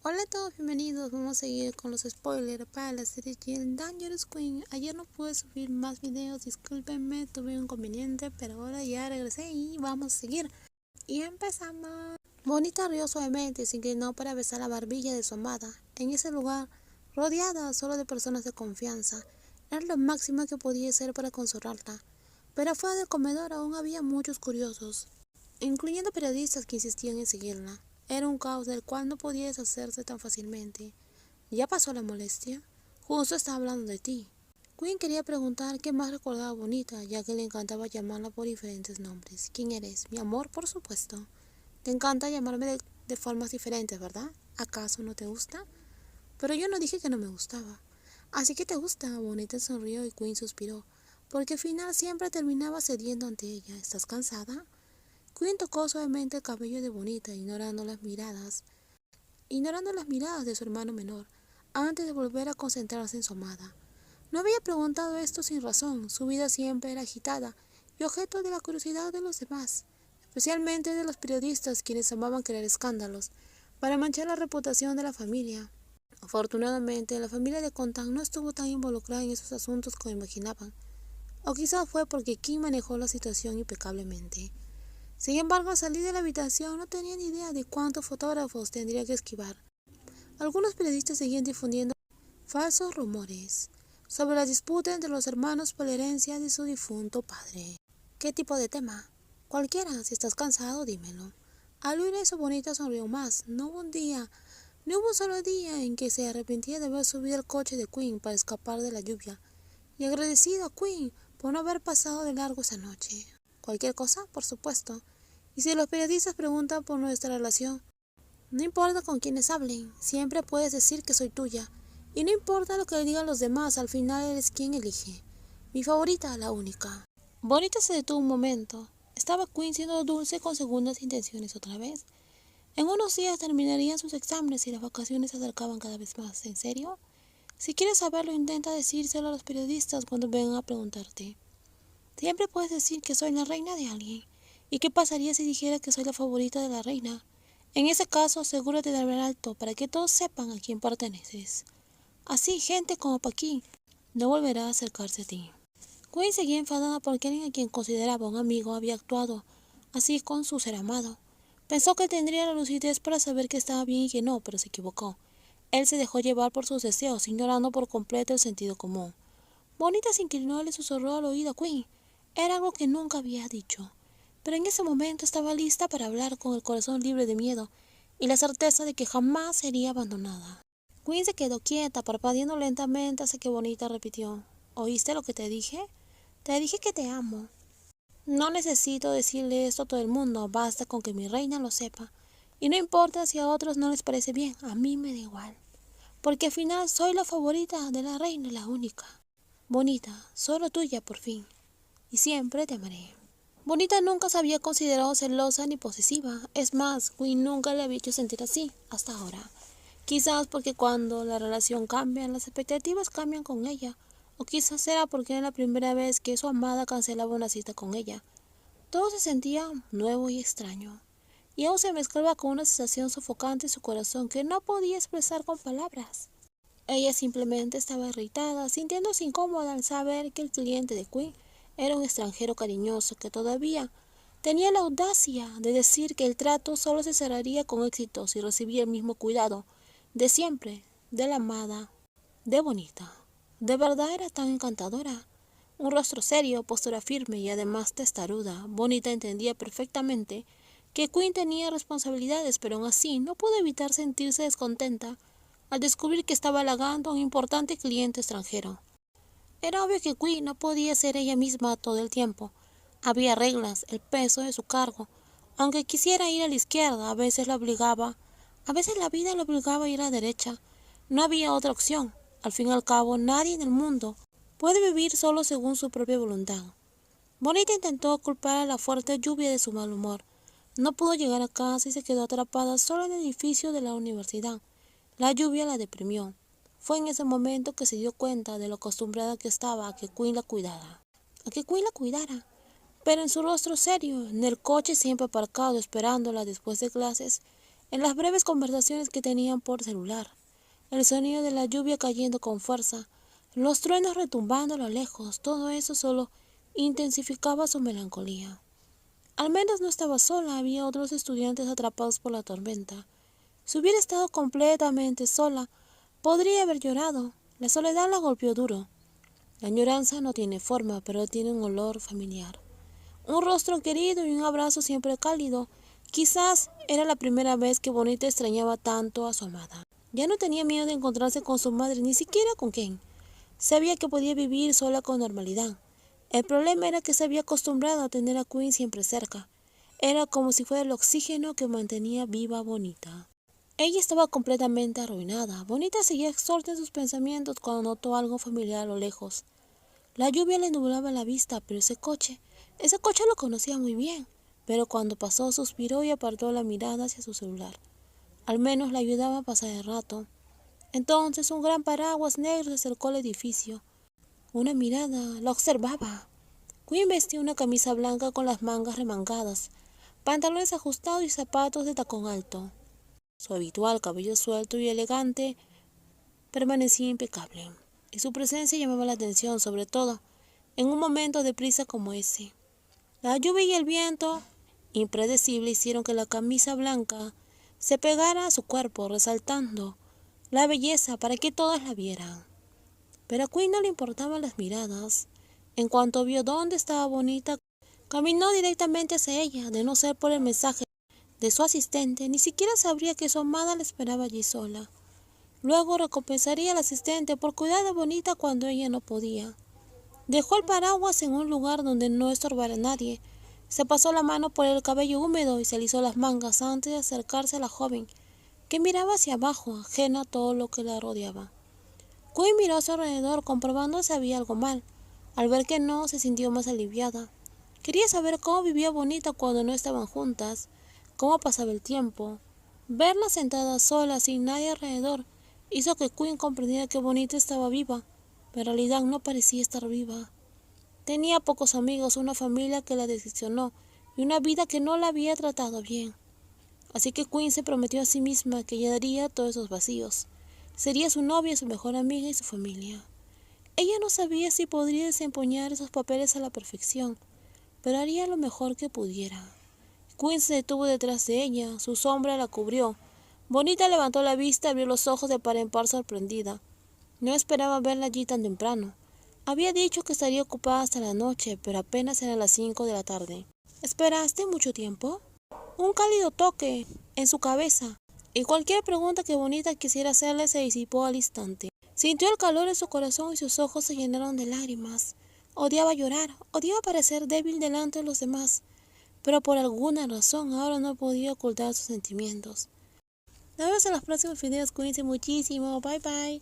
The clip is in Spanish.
Hola a todos, bienvenidos. Vamos a seguir con los spoilers para la serie Jill Dangerous Queen. Ayer no pude subir más videos, discúlpenme, tuve un inconveniente, pero ahora ya regresé y vamos a seguir. Y empezamos. Bonita rió suavemente y se inclinó para besar la barbilla de su amada. En ese lugar, rodeada solo de personas de confianza, era lo máximo que podía ser para consolarla. Pero fuera del comedor aún había muchos curiosos, incluyendo periodistas que insistían en seguirla. Era un caos del cual no podía deshacerse tan fácilmente. ¿Ya pasó la molestia? Justo estaba hablando de ti. Quinn quería preguntar qué más recordaba Bonita, ya que le encantaba llamarla por diferentes nombres. ¿Quién eres? Mi amor, por supuesto. Te encanta llamarme de formas diferentes, ¿verdad? ¿Acaso no te gusta? Pero yo no dije que no me gustaba. Así que te gusta. Bonita sonrió y Quinn suspiró, porque al final siempre terminaba cediendo ante ella. ¿Estás cansada? Quinn tocó suavemente el cabello de Bonita, ignorando las miradas de su hermano menor, antes de volver a concentrarse en su amada. No había preguntado esto sin razón, su vida siempre era agitada y objeto de la curiosidad de los demás, especialmente de los periodistas quienes amaban crear escándalos para manchar la reputación de la familia. Afortunadamente, la familia de Contan no estuvo tan involucrada en esos asuntos como imaginaban, o quizás fue porque Kim manejó la situación impecablemente. Sin embargo, al salir de la habitación no tenía ni idea de cuántos fotógrafos tendría que esquivar. Algunos periodistas seguían difundiendo falsos rumores sobre la disputa entre los hermanos por la herencia de su difunto padre. ¿Qué tipo de tema? Cualquiera, si estás cansado, dímelo. Al oír eso, Bonita sonrió más. No hubo un solo día en que se arrepentía de haber subido al coche de Quinn para escapar de la lluvia, y agradecido a Quinn por no haber pasado de largo esa noche. Cualquier cosa, por supuesto. Y si los periodistas preguntan por nuestra relación, no importa con quiénes hablen, siempre puedes decir que soy tuya. Y no importa lo que digan los demás, al final eres quien elige. Mi favorita, la única. Bonita se detuvo un momento. ¿Estaba Quinn siendo dulce con segundas intenciones otra vez? En unos días terminarían sus exámenes y las vacaciones se acercaban cada vez más. ¿En serio? Si quieres saberlo, intenta decírselo a los periodistas cuando vengan a preguntarte. Siempre puedes decir que soy la reina de alguien. ¿Y qué pasaría si dijera que soy la favorita de la reina? En ese caso, asegúrate de hablar alto para que todos sepan a quién perteneces. Así, gente como Paquín no volverá a acercarse a ti. Quinn seguía enfadada porque alguien a quien consideraba un amigo había actuado así con su ser amado. Pensó que tendría la lucidez para saber que estaba bien y que no, pero se equivocó. Él se dejó llevar por sus deseos, ignorando por completo el sentido común. Bonita se inclinó y le susurró al oído a Quinn. Era algo que nunca había dicho, pero en ese momento estaba lista para hablar con el corazón libre de miedo y la certeza de que jamás sería abandonada. Quinn se quedó quieta, parpadeando lentamente hasta que Bonita repitió: ¿Oíste lo que te dije? Te dije que te amo. No necesito decirle esto a todo el mundo, basta con que mi reina lo sepa. Y no importa si a otros no les parece bien, a mí me da igual. Porque al final soy la favorita de la reina, la única. Bonita, solo tuya por fin. Y siempre te amaré. Bonita nunca se había considerado celosa ni posesiva. Es más, Quinn nunca le había hecho sentir así, hasta ahora. Quizás porque cuando la relación cambia, las expectativas cambian con ella. O quizás era porque era la primera vez que su amada cancelaba una cita con ella. Todo se sentía nuevo y extraño. Y aún se mezclaba con una sensación sofocante en su corazón que no podía expresar con palabras. Ella simplemente estaba irritada, sintiéndose incómoda al saber que el cliente de Quinn era un extranjero cariñoso que todavía tenía la audacia de decir que el trato solo se cerraría con éxito si recibía el mismo cuidado de siempre, de la amada, de Bonita. De verdad era tan encantadora. Un rostro serio, postura firme y además testaruda. Bonita entendía perfectamente que Quinn tenía responsabilidades, pero aún así no pudo evitar sentirse descontenta al descubrir que estaba halagando a un importante cliente extranjero. Era obvio que Quinn no podía ser ella misma todo el tiempo. Había reglas, el peso de su cargo. Aunque quisiera ir a la izquierda, a veces la vida lo obligaba a ir a la derecha. No había otra opción. Al fin y al cabo, nadie en el mundo puede vivir solo según su propia voluntad. Bonita intentó culpar a la fuerte lluvia de su mal humor. No pudo llegar a casa y se quedó atrapada sola en el edificio de la universidad. La lluvia la deprimió. Fue en ese momento que se dio cuenta de lo acostumbrada que estaba a que Quinn la cuidara. Pero en su rostro serio, en el coche siempre aparcado esperándola después de clases, en las breves conversaciones que tenían por celular, el sonido de la lluvia cayendo con fuerza, los truenos retumbando a lo lejos, todo eso solo intensificaba su melancolía. Al menos no estaba sola, había otros estudiantes atrapados por la tormenta. Si hubiera estado completamente sola, podría haber llorado. La soledad la golpeó duro. La añoranza no tiene forma, pero tiene un olor familiar. Un rostro querido y un abrazo siempre cálido. Quizás era la primera vez que Bonita extrañaba tanto a su amada. Ya no tenía miedo de encontrarse con su madre, ni siquiera con Ken. Sabía que podía vivir sola con normalidad. El problema era que se había acostumbrado a tener a Quinn siempre cerca. Era como si fuera el oxígeno que mantenía viva a Bonita. Ella estaba completamente arruinada. Bonita seguía absorta en sus pensamientos cuando notó algo familiar a lo lejos. La lluvia le nublaba la vista, pero ese coche lo conocía muy bien. Pero cuando pasó suspiró y apartó la mirada hacia su celular. Al menos le ayudaba a pasar el rato. Entonces un gran paraguas negro se acercó al edificio. Una mirada la observaba. Quinn vestía una camisa blanca con las mangas remangadas, pantalones ajustados y zapatos de tacón alto. Su habitual cabello suelto y elegante permanecía impecable, y su presencia llamaba la atención, sobre todo en un momento de prisa como ese. La lluvia y el viento, impredecible, hicieron que la camisa blanca se pegara a su cuerpo, resaltando la belleza para que todas la vieran. Pero a Quinn no le importaban las miradas. En cuanto vio dónde estaba Bonita, caminó directamente hacia ella. De no ser por el mensaje de su asistente, ni siquiera sabría que su amada la esperaba allí sola. Luego recompensaría al asistente por cuidar de Bonita cuando ella no podía. Dejó el paraguas en un lugar donde no estorbara a nadie. Se pasó la mano por el cabello húmedo y se alisó las mangas antes de acercarse a la joven, que miraba hacia abajo, ajena a todo lo que la rodeaba. Quinn miró a su alrededor, comprobando si había algo mal. Al ver que no, se sintió más aliviada. Quería saber cómo vivía Bonita cuando no estaban juntas, cómo pasaba el tiempo. Verla sentada sola, sin nadie alrededor, hizo que Quinn comprendiera que Bonita estaba viva, pero en realidad no parecía estar viva. Tenía pocos amigos, una familia que la decepcionó y una vida que no la había tratado bien. Así que Quinn se prometió a sí misma que llenaría todos esos vacíos. Sería su novia, su mejor amiga y su familia. Ella no sabía si podría desempeñar esos papeles a la perfección, pero haría lo mejor que pudiera. Quinn se detuvo detrás de ella, su sombra la cubrió. Bonita levantó la vista y abrió los ojos de par en par sorprendida. No esperaba verla allí tan temprano. Había dicho que estaría ocupada hasta la noche, pero apenas eran las 5 de la tarde. ¿Esperaste mucho tiempo? Un cálido toque en su cabeza, y cualquier pregunta que Bonita quisiera hacerle se disipó al instante. Sintió el calor en su corazón y sus ojos se llenaron de lágrimas. Odiaba llorar, odiaba parecer débil delante de los demás, pero por alguna razón ahora no podía ocultar sus sentimientos. Nos vemos en los próximos videos, cuídense muchísimo, bye bye.